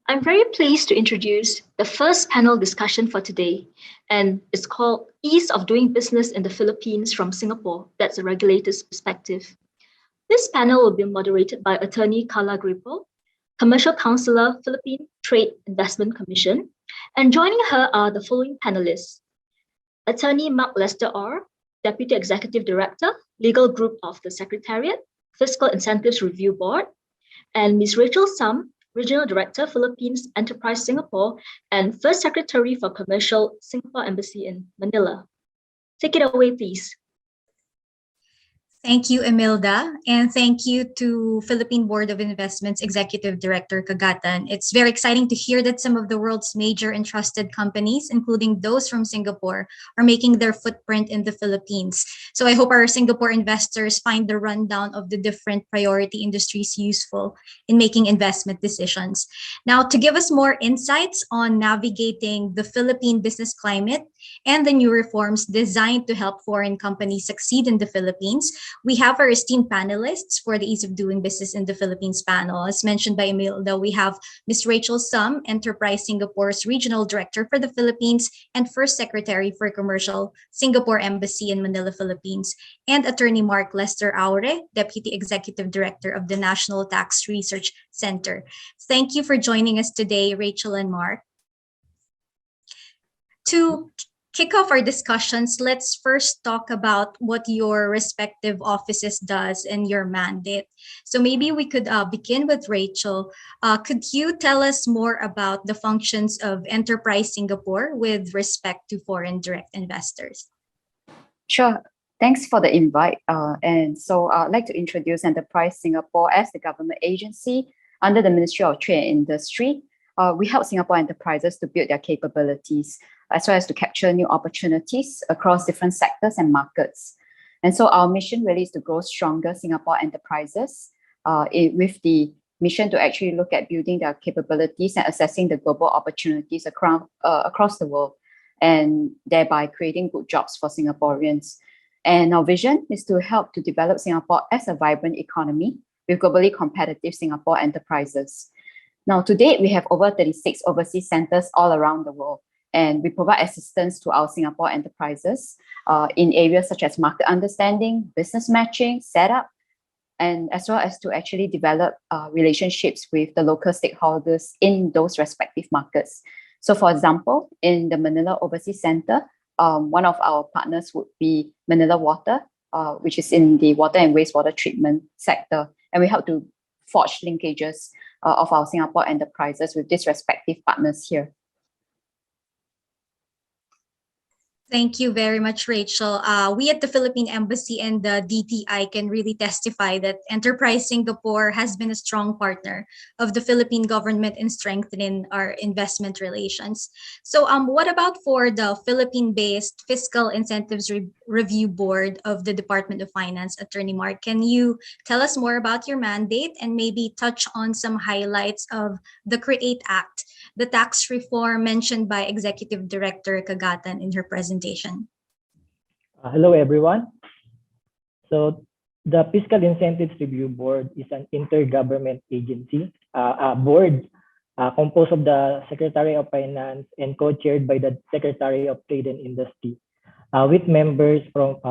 I'm very pleased to introduce the first panel discussion for today, and it's called Ease of Doing Business in the Philippines from Singapore. That's a regulator's perspective. This panel will be moderated by Attorney Carla Grepo, Commercial Counsellor, Philippine Trade Investment Commission, and joining her are the following panelists. Attorney Mark Lester Aure, Deputy Executive Director, Legal Group of the Secretariat, Fiscal Incentives Review Board, and Ms. Rachael Sum, Regional Director, Philippines Enterprise Singapore, and First Secretary for Commercial, Singapore Embassy in Manila. Take it away, please. Thank you, Imelda, and thank you to Philippine Board of Investments Executive Director Kagatan. It's very exciting to hear that some of the world's major and trusted companies, including those from Singapore, are making their footprint in the Philippines. So I hope our Singapore investors find the rundown of the different priority industries useful in making investment decisions. Now, to give us more insights on navigating the Philippine business climate and the new reforms designed to help foreign companies succeed in the Philippines, we have our esteemed panelists for the Ease of Doing Business in the Philippines panel. As mentioned by Imelda, we have Ms. Rachael Sum, Enterprise Singapore's Regional Director for the Philippines and First Secretary for Commercial, Singapore Embassy in Manila, Philippines, and Attorney Mark Lester Aure, Deputy Executive Director of the National Tax Research Center. Thank you for joining us today, Rachael and Mark. To kick off our discussions, let's first talk about what your respective offices does and your mandate. So maybe we could begin with Rachael. Could you tell us more about the functions of Enterprise Singapore with respect to foreign direct investors? Sure. Thanks for the invite. And so I'd like to introduce Enterprise Singapore as the government agency under the Ministry of Trade and Industry. We help Singapore enterprises to build their capabilities, as well as to capture new opportunities across different sectors and markets. And so our mission really is to grow stronger Singapore enterprises with the mission to actually look at building their capabilities and assessing the global opportunities across the world, and thereby creating good jobs for Singaporeans. And our vision is to help to develop Singapore as a vibrant economy with globally competitive Singapore enterprises. Now, to date, we have over 36 overseas centers all around the world, and we provide assistance to our Singapore enterprises in areas such as market understanding, business matching, setup, and as well as to actually develop relationships with the local stakeholders in those respective markets. So for example, in the Manila Overseas Center, one of our partners would be Manila Water, which is in the water and wastewater treatment sector. And we help to forge linkages of our Singapore enterprises with these respective partners here. Thank you very much, Rachael. We at the Philippine Embassy and the DTI can really testify that Enterprise Singapore has been a strong partner of the Philippine government in strengthening our investment relations. So what about for the Philippine-based Fiscal Incentives Review Board of the Department of Finance, Attorney Mark? Can you tell us more about your mandate and maybe touch on some highlights of the CREATE Act, the tax reform mentioned by Executive Director Kagatan in her presentation? Hello, everyone. So the Fiscal Incentives Review Board is an intergovernment agency, board composed of the Secretary of Finance and co-chaired by the Secretary of Trade and Industry, with members from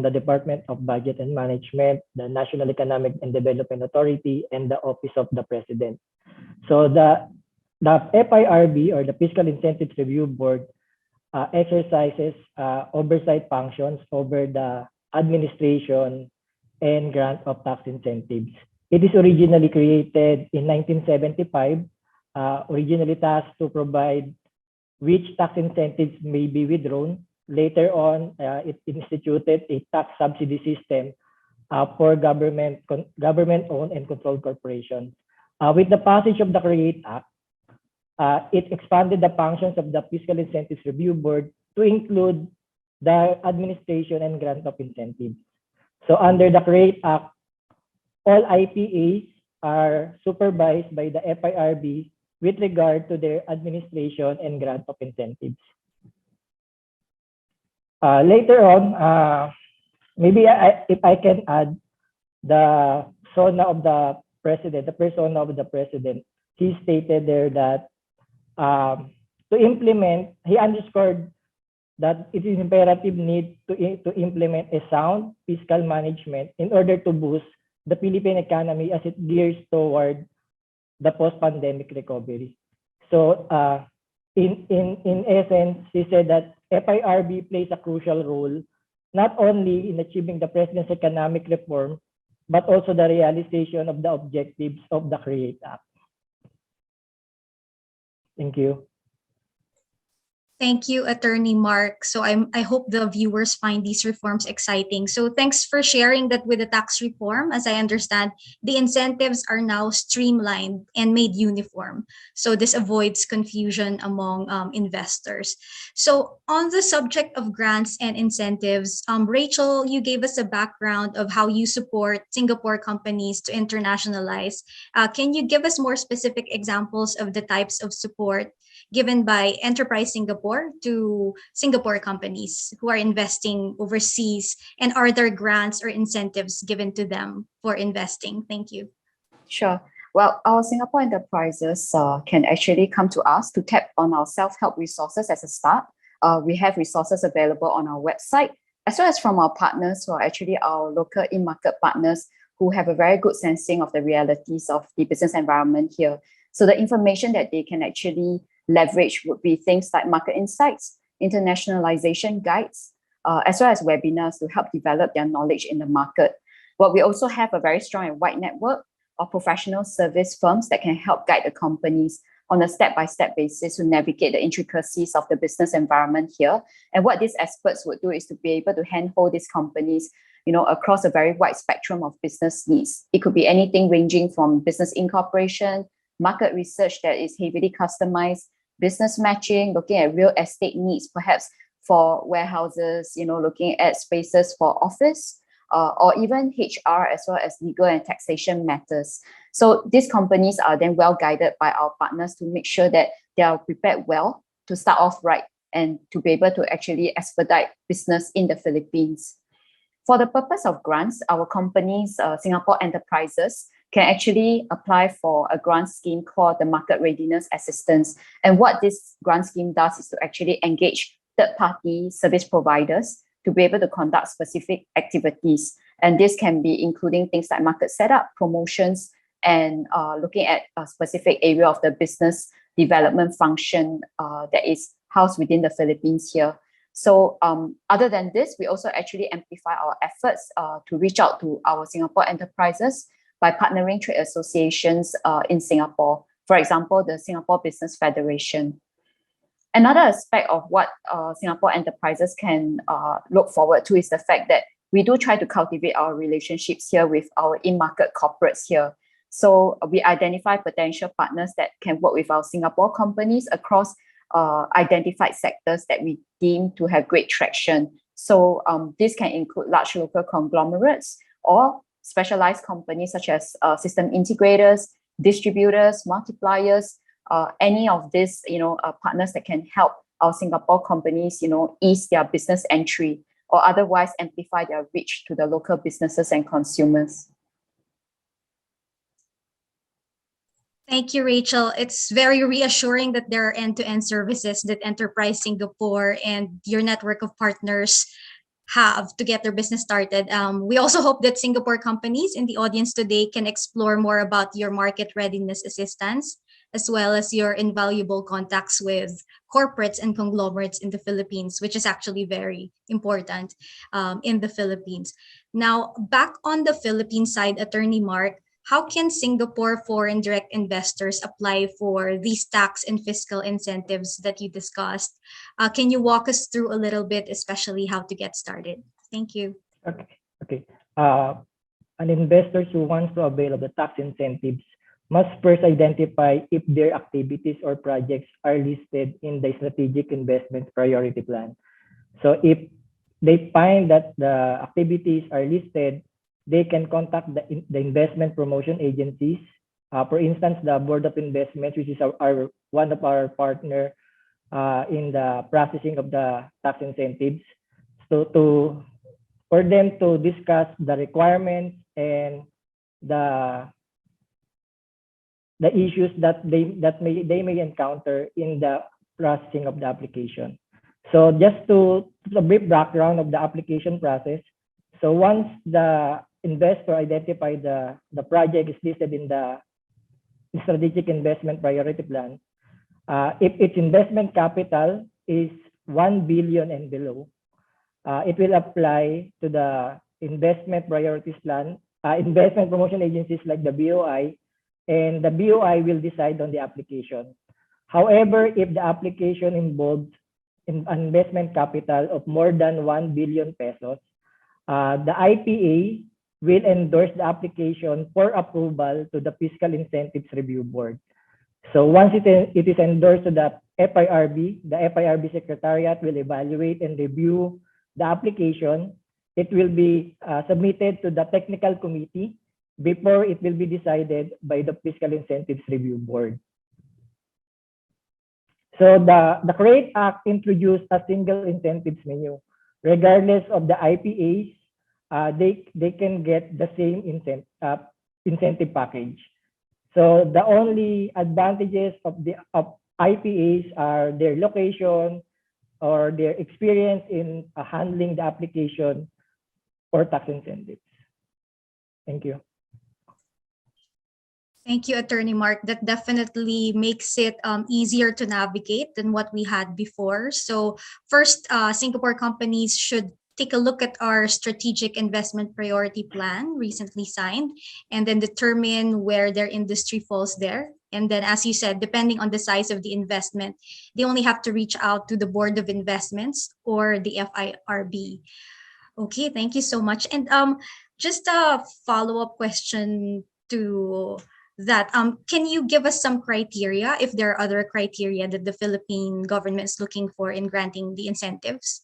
the Department of Budget and Management, the National Economic and Development Authority, and the Office of the President. So the FIRB, or the Fiscal Incentives Review Board, exercises oversight functions over the administration and grant of tax incentives. It is originally created in 1975, originally tasked to provide which tax incentives may be withdrawn. Later on, it instituted a tax subsidy system for government-owned and controlled corporations. With the passage of the CREATE Act, it expanded the functions of the Fiscal Incentives Review Board to include the administration and grant of incentives. So under the CREATE Act, all IPAs are supervised by the FIRB with regard to their administration and grant of incentives. Later on, maybe if I can add the persona of the president, he stated there that to implement, he underscored that it is imperative need to implement a sound fiscal management in order to boost the Philippine economy as it gears toward the post-pandemic recovery. So in essence, he said that FIRB plays a crucial role not only in achieving the President's economic reform, but also the realization of the objectives of the CREATE Act. Thank you. Thank you, Attorney Mark. So I hope the viewers find these reforms exciting. So thanks for sharing that with the tax reform. As I understand, the incentives are now streamlined and made uniform. So this avoids confusion among investors. So on the subject of grants and incentives, Rachael, you gave us a background of how you support Singapore companies to internationalize. Can you give us more specific examples of the types of support given by Enterprise Singapore to Singapore companies who are investing overseas, and are there grants or incentives given to them for investing? Thank you. Sure. Well, our Singapore enterprises can actually come to us to tap on our self-help resources as a start. We have resources available on our website, as well as from our partners who are actually our local in-market partners who have a very good sensing of the realities of the business environment here. So the information that they can actually leverage would be things like market insights, internationalization guides, as well as webinars to help develop their knowledge in the market. But we also have a very strong and wide network of professional service firms that can help guide the companies on a step-by-step basis to navigate the intricacies of the business environment here. And what these experts would do is to be able to handhold these companies, across a very wide spectrum of business needs. It could be anything ranging from business incorporation, market research that is heavily customized, business matching, looking at real estate needs, perhaps for warehouses, looking at spaces for office, or even HR, as well as legal and taxation matters. So these companies are then well guided by our partners to make sure that they are prepared well to start off right and to be able to actually expedite business in the Philippines. For the purpose of grants, our companies, Singapore enterprises, can actually apply for a grant scheme called the Market Readiness Assistance. And what this grant scheme does is to actually engage third-party service providers to be able to conduct specific activities. And this can be including things like market setup, promotions, and looking at a specific area of the business development function that is housed within the Philippines here. So other than this, we also actually amplify our efforts to reach out to our Singapore enterprises by partnering trade associations in Singapore, for example, the Singapore Business Federation. Another aspect of what Singapore enterprises can look forward to is the fact that we do try to cultivate our relationships here with our in-market corporates here. So we identify potential partners that can work with our Singapore companies across identified sectors that we deem to have great traction. So this can include large local conglomerates or specialized companies such as system integrators, distributors, multipliers, any of these, partners that can help our Singapore companies, ease their business entry or otherwise amplify their reach to the local businesses and consumers. Thank you, Rachael. It's very reassuring that there are end-to-end services that Enterprise Singapore and your network of partners have to get their business started. We also hope that Singapore companies in the audience today can explore more about your market readiness assistance, as well as your invaluable contacts with corporates and conglomerates in the Philippines, which is actually very important in the Philippines. Now, back on the Philippine side, Attorney Mark, how can Singapore foreign direct investors apply for these tax and fiscal incentives that you discussed? Can you walk us through a little bit, especially how to get started? Thank you. Okay. An investor who wants to avail of the tax incentives must first identify if their activities or projects are listed in the Strategic Investment Priority Plan. So if they find that the activities are listed, they can contact the investment promotion agencies. For instance, the Board of Investment, which is one of our partner in the processing of the tax incentives. So for them to discuss the requirements and the the issues that they may encounter in the processing of the application. So just to a brief background of the application process. So once the investor identifies the project is listed in the strategic investment priority plan, if its investment capital is 1 billion and below, it will apply to the investment priorities plan, investment promotion agencies like the BOI, and the BOI will decide on the application. However, if the application involves an investment capital of more than 1 billion pesos, the IPA will endorse the application for approval to the Fiscal Incentives Review Board. So once it is endorsed to the FIRB Secretariat will evaluate and review the application. It will be submitted to the technical committee before it will be decided by the Fiscal Incentives Review Board. So the CREATE Act introduced a single incentives menu. Regardless of the IPAs, they can get the same incentive package. So the only advantages of IPAs are their location or their experience in handling the application or tax incentives. Thank you. Thank you, Attorney Mark. That definitely makes it easier to navigate than what we had before. So first, Singapore companies should take a look at our strategic investment priority plan recently signed, and then determine where their industry falls there. And then, as you said, depending on the size of the investment, they only have to reach out to the Board of Investments or the FIRB. Okay, thank you so much. And just a follow-up question to that. Can you give us some criteria, if there are other criteria that the Philippine government is looking for in granting the incentives?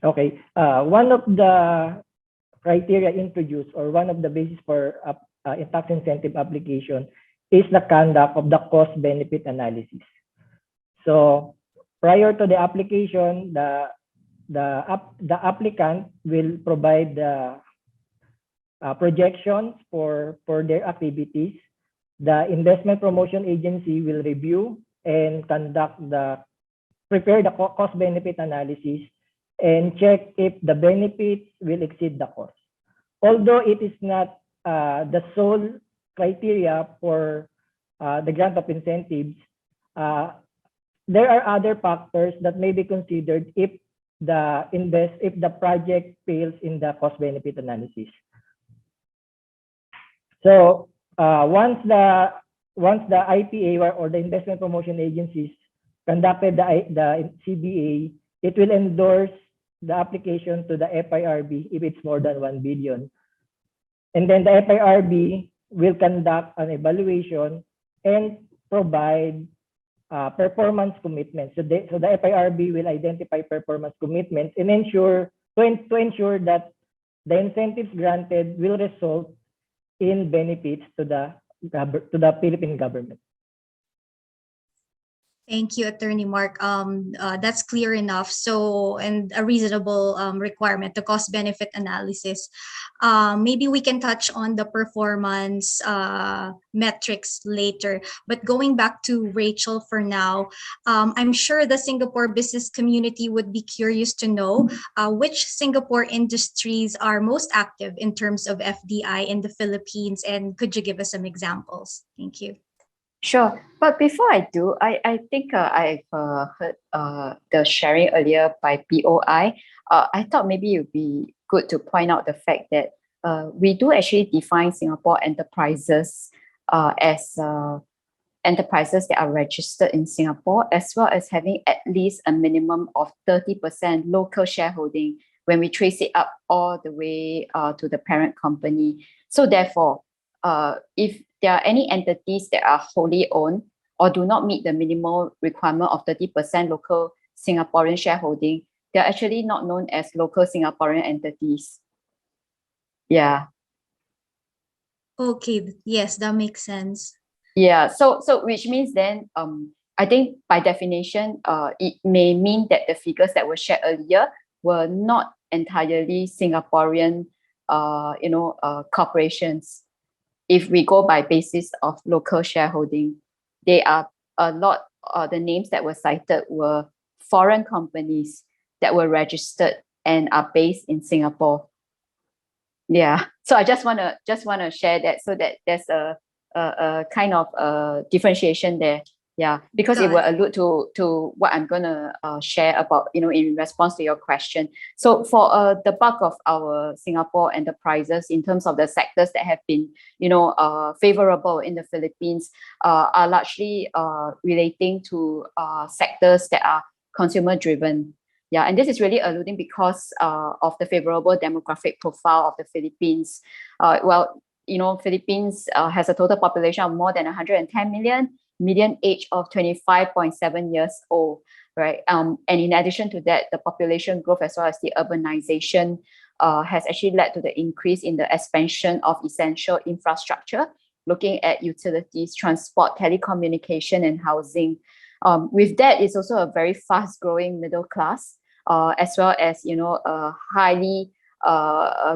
Okay, one of the criteria introduced, or one of the basis for a tax incentive application, is the conduct of the cost-benefit analysis. So prior to the application, the applicant will provide the projections for their activities. The investment promotion agency will review and prepare the cost-benefit analysis and check if the benefits will exceed the cost. Although it is not the sole criteria for the grant of incentives, there are other factors that may be considered if the project fails in the cost-benefit analysis. So once the IPA or the investment promotion agencies conducted the CBA, it will endorse the application to the FIRB if it's more than 1 billion. And then the FIRB will conduct an evaluation and provide performance commitments. So the FIRB will identify performance commitments and ensure that the incentives granted will result in benefits to the Philippine government. Thank you, Attorney Mark. That's clear enough. So, and a reasonable requirement, the cost-benefit analysis. Maybe we can touch on the performance metrics later. But going back to Rachael for now, I'm sure the Singapore business community would be curious to know which Singapore industries are most active in terms of FDI in the Philippines, and could you give us some examples? Thank you. Sure, but before I do, I think I've heard the sharing earlier by BOI. I thought maybe it would be good to point out the fact that we do actually define Singapore enterprises as enterprises that are registered in Singapore, as well as having at least a minimum of 30% local shareholding when we trace it up all the way to the parent company. So therefore, if there are any entities that are wholly owned or do not meet the minimal requirement of 30% local Singaporean shareholding, they're actually not known as local Singaporean entities. Yeah. Okay, yes, that makes sense. Yeah, so which means then I think by definition, it may mean that the figures that were shared earlier were not entirely Singaporean corporations. if we go by basis of local shareholding, they are a lot, the names that were cited were foreign companies that were registered and are based in Singapore. Yeah, so I just want to share that, so that there's a kind of differentiation there. Yeah, because it will allude to what I'm gonna share about, in response to your question. So for the bulk of our Singapore enterprises, in terms of the sectors that have been, favorable in the Philippines, are largely relating to sectors that are consumer driven. Yeah, and this is really alluding because of the favorable demographic profile of the Philippines. Philippines has a total population of more than 110 million, median age of 25.7 years old, right? And in addition to that, the population growth as well as the urbanization has actually led to the increase in the expansion of essential infrastructure, looking at utilities, transport, telecommunication, and housing. With that, it's also a very fast-growing middle class, as well as, a highly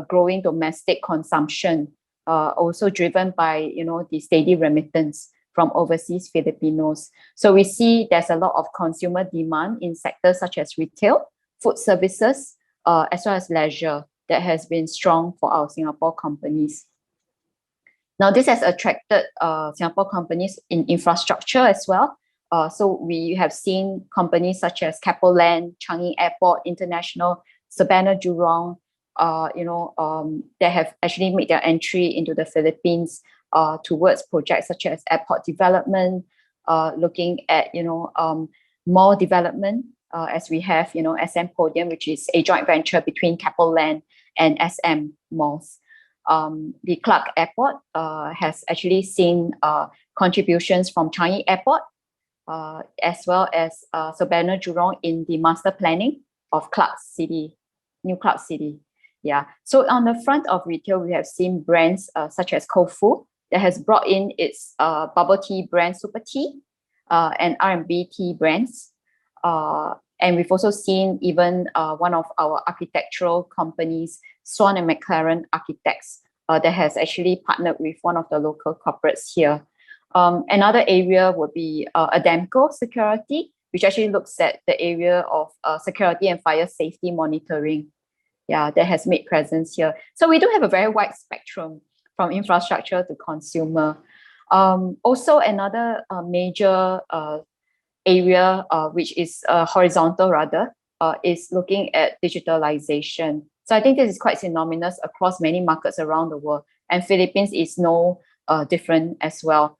growing domestic consumption, also driven by, the steady remittance from overseas Filipinos. So we see there's a lot of consumer demand in sectors such as retail, food services, as well as leisure, that has been strong for our Singapore companies. Now, this has attracted Singapore companies in infrastructure as well. So we have seen companies such as Keppel Land, Changi Airport International, Savannah Jurong, that have actually made their entry into the Philippines towards projects such as airport development, looking at, mall development, as we have, SM Podium, which is a joint venture between Keppel Land and SM Malls. The Clark Airport has actually seen contributions from Changi Airport, as well as Savannah Jurong in the master planning of Clark City, New Clark City. Yeah. So on the front of retail, we have seen brands such as Kofu that has brought in its bubble tea brand Super Tea, and R&B tea brands. And we've also seen even one of our architectural companies, Swan and McLaren Architects, that has actually partnered with one of the local corporates here. Another area would be Adamco Security, which actually looks at the area of security and fire safety monitoring. Yeah, that has made presence here. So we do have a very wide spectrum from infrastructure to consumer. Also, another major area, which is horizontal rather, is looking at digitalization. So I think this is quite synonymous across many markets around the world, and Philippines is no different as well.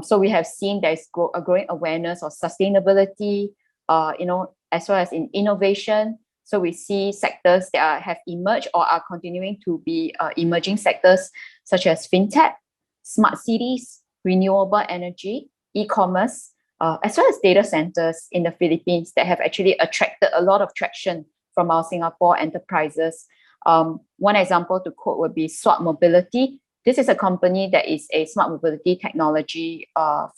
So we have seen there's a growing awareness of sustainability, as well as in innovation. So we see sectors that have emerged or are continuing to be emerging sectors, such as fintech, smart cities, renewable energy, e-commerce, as well as data centers in the Philippines that have actually attracted a lot of traction from our Singapore enterprises. One example to quote would be Swap Mobility. This is a company that is a smart mobility technology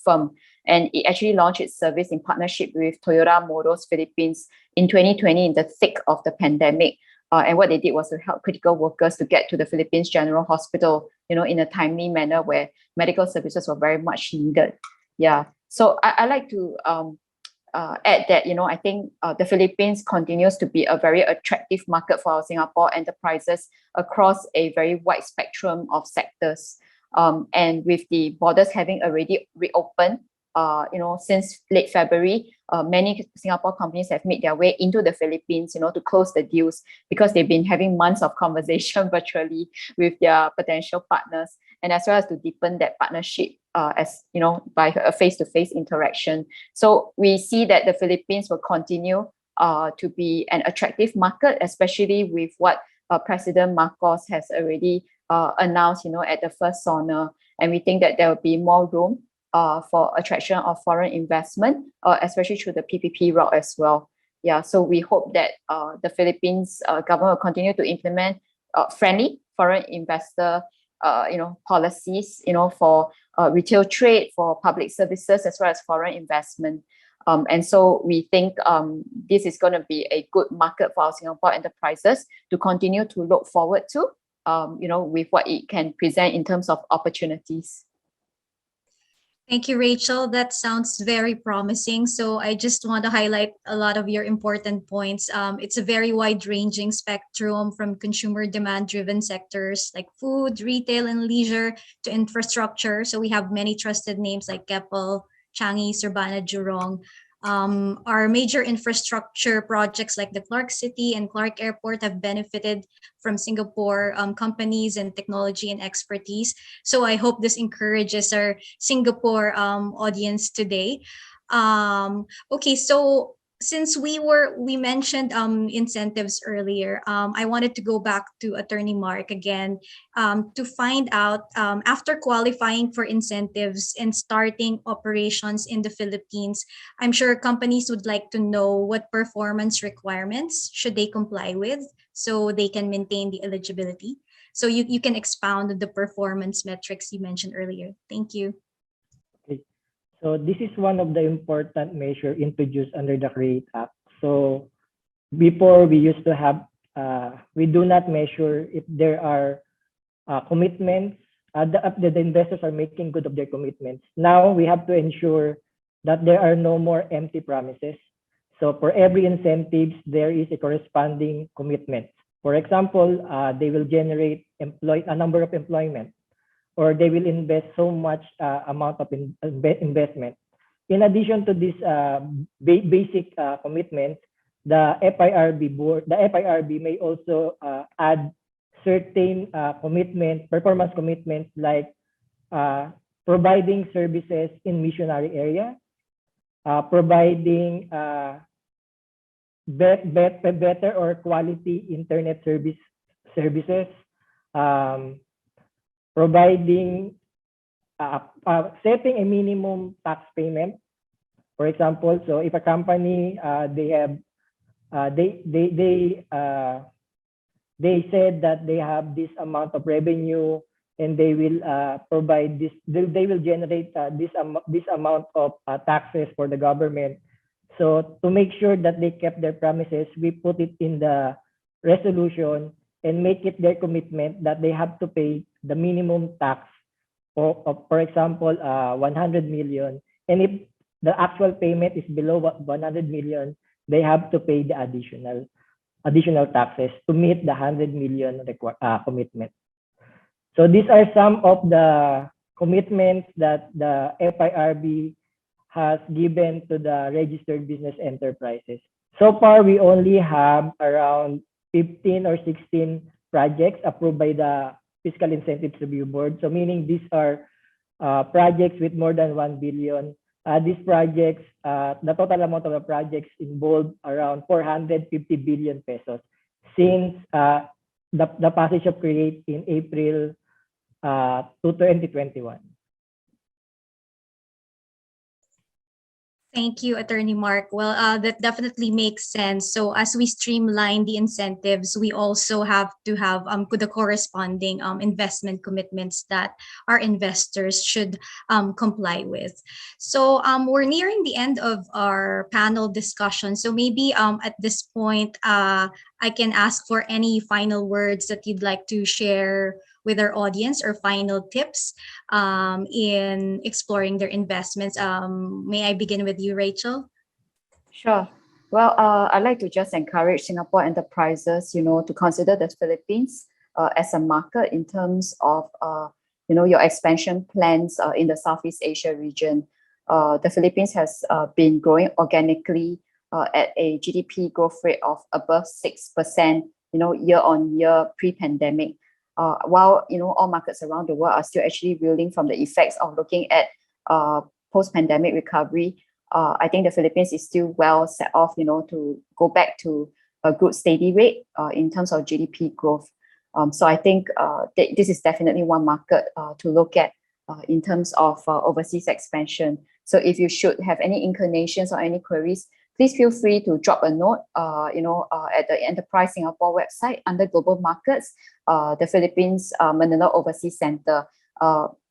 firm, and it actually launched its service in partnership with Toyota Motors Philippines in 2020 in the thick of the pandemic. And what they did was to help critical workers to get to the Philippines General Hospital, in a timely manner where medical services were very much needed. Yeah. So I like to add that, I think the Philippines continues to be a very attractive market for our Singapore enterprises across a very wide spectrum of sectors. And with the borders having already reopened, since late February, many Singapore companies have made their way into the Philippines, to close the deals, because they've been having months of conversation virtually with their potential partners, and as well as to deepen that partnership, by a face-to-face interaction. So we see that the Philippines will continue to be an attractive market, especially with what President Marcos has already announced, at the first SONA. And we think that there will be more room for attraction of foreign investment, especially through the PPP route as well. Yeah, so we hope that the Philippines government will continue to implement friendly foreign investor policies, for retail trade, for public services, as well as foreign investment. And so we think this is going to be a good market for our Singapore enterprises to continue to look forward to, with what it can present in terms of opportunities. Thank you, Rachel. That sounds very promising. So I just want to highlight a lot of your important points. It's a very wide-ranging spectrum from consumer demand-driven sectors like food, retail, and leisure to infrastructure. So we have many trusted names like Keppel, Changi, Surbana, Jurong. Our major infrastructure projects like the Clark City and Clark Airport have benefited from Singapore companies and technology and expertise. So I hope this encourages our Singapore audience today. Okay, so since we mentioned incentives earlier, I wanted to go back to Attorney Mark again to find out after qualifying for incentives and starting operations in the Philippines, I'm sure companies would like to know what performance requirements should they comply with so they can maintain the eligibility. So you can expound on the performance metrics you mentioned earlier. Thank you. So this is one of the important measures introduced under the CREATE Act. So before we used to have, we do not measure if there are commitments, the investors are making good of their commitments. Now we have to ensure that there are no more empty promises. So for every incentive, there is a corresponding commitment. For example, they will generate a number of employment, or they will invest so much amount of investment. In addition to this basic commitment, the FIRB may also add certain performance commitments like providing services in missionary area, providing better or quality internet services, providing setting a minimum tax payment. For example, so if a company they said that they have this amount of revenue and they will provide this, they will generate this amount of taxes for the government. So to make sure that they kept their promises, we put it in the resolution and make it their commitment that they have to pay the minimum tax for example, 100 million. And if the actual payment is below 100 million, they have to pay the additional taxes to meet the 100 million commitment. So these are some of the commitments that the FIRB has given to the registered business enterprises. So far, we only have around 15 or 16 projects approved by the Fiscal Incentives Review Board. So meaning these are projects with more than 1 billion. These projects, the total amount of the projects involved around 450 billion pesos since the passage of CREATE in April 2021. Thank you, Attorney Mark. Well, that definitely makes sense. So as we streamline the incentives, we also have to have the corresponding investment commitments that our investors should comply with. So we're nearing the end of our panel discussion. So maybe at this point, I can ask for any final words that you'd like to share with our audience or final tips in exploring their investments. May I begin with you, Rachel? Sure. Well, I'd like to just encourage Singapore enterprises, to consider the Philippines as a market in terms of, your expansion plans in the Southeast Asia region. The Philippines has been growing organically at a GDP growth rate of above 6%, year on year pre-pandemic. While all markets around the world are still actually reeling from the effects of looking at post-pandemic recovery, I think the Philippines is still well set off, to go back to a good steady rate in terms of GDP growth. So I think this is definitely one market to look at in terms of overseas expansion. So if you should have any inclinations or any queries, please feel free to drop a note, at the Enterprise Singapore website under Global Markets, the Philippines Manila Overseas Center.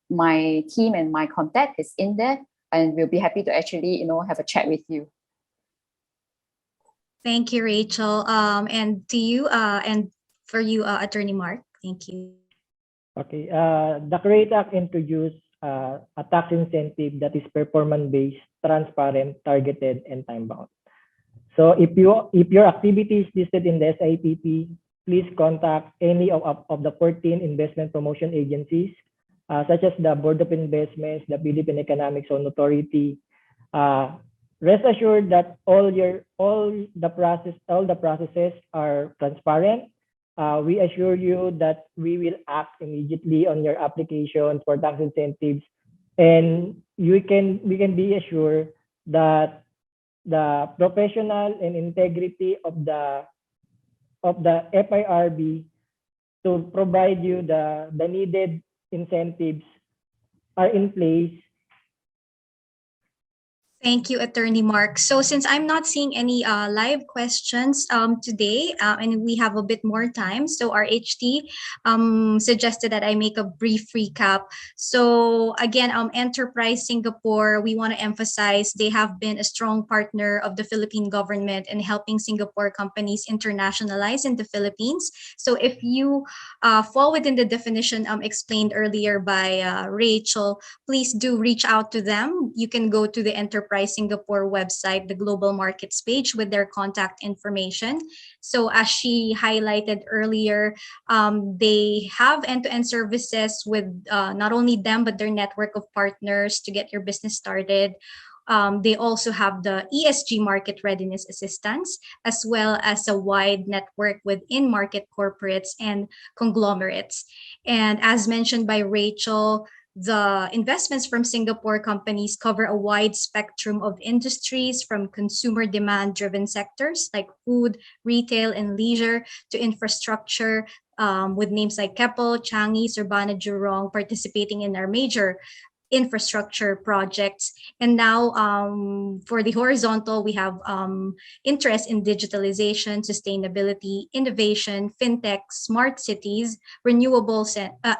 My team and my contact is in there, and we'll be happy to actually, have a chat with you. Thank you, Rachel. And to you, and for you, Attorney Mark. Thank you. Okay. The CREATE Act introduced a tax incentive that is performance-based, transparent, targeted, and time-bound. So if your activity is listed in the SIPP, please contact any of the 14 investment promotion agencies, such as the Board of Investments, the Philippine Economic Zone Authority. Rest assured that all the processes are transparent. We assure you that we will act immediately on your application for tax incentives, and we can be assured that the professional and integrity of the FIRB to provide you the needed incentives are in place. Thank you, Attorney Mark. So since I'm not seeing any live questions today, and we have a bit more time, so our HT suggested that I make a brief recap. So again, Enterprise Singapore, we want to emphasize they have been a strong partner of the Philippine government in helping Singapore companies internationalize in the Philippines. So if you fall within the definition explained earlier by Rachael, please do reach out to them. You can go to the Enterprise Singapore website, the global markets page with their contact information. So as she highlighted earlier, they have end-to-end services with not only them, but their network of partners to get your business started. They also have the ESG market readiness assistance, as well as a wide network within market corporates and conglomerates. And as mentioned by Rachael, the investments from Singapore companies cover a wide spectrum of industries, from consumer demand-driven sectors like food, retail, and leisure to infrastructure, with names like Keppel, Changi, Urbana, Jurong participating in our major infrastructure projects. And now for the horizontal, we have interest in digitalization, sustainability, innovation, fintech, smart cities, renewable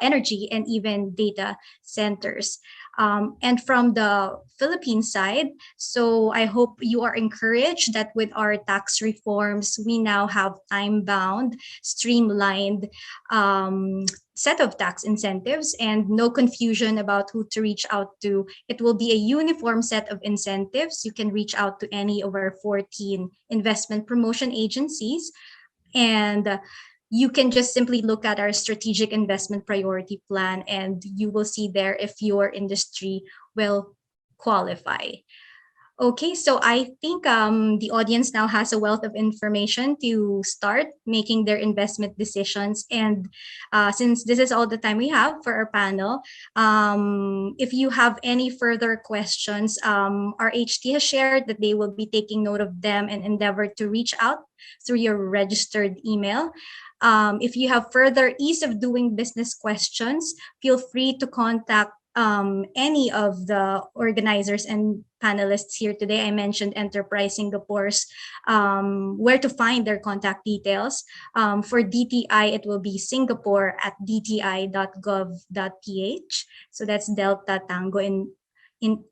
energy, and even data centers. And from the Philippine side, so I hope you are encouraged that with our tax reforms, we now have time-bound, streamlined set of tax incentives and no confusion about who to reach out to. It will be a uniform set of incentives. You can reach out to any of our 14 investment promotion agencies, and you can just simply look at our strategic investment priority plan and you will see there if your industry will qualify. Okay, so I think the audience now has a wealth of information to start making their investment decisions. And since this is all the time we have for our panel, if you have any further questions, our HT has shared that they will be taking note of them and endeavor to reach out through your registered email. If you have further ease of doing business questions, feel free to contact any of the organizers and panelists here today. I mentioned Enterprise Singapore's where to find their contact details. For DTI, it will be singapore@dti.gov.ph. So that's Delta Tango in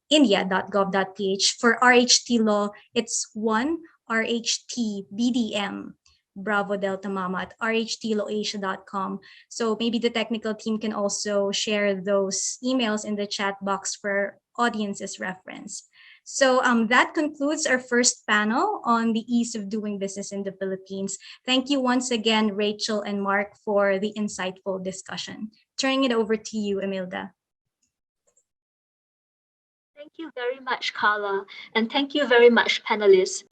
India.gov.ph. For RHT Law, it's 1RHT-BDM. Bravo Delta Mama at rhtlawasia.com. So maybe the technical team can also share those emails in the chat box for audience's reference. So that concludes our first panel on the ease of doing business in the Philippines. Thank you once again, Rachael and Mark, for the insightful discussion. Turning it over to you, Imelda. Thank you very much, Carla, and thank you very much, panelists.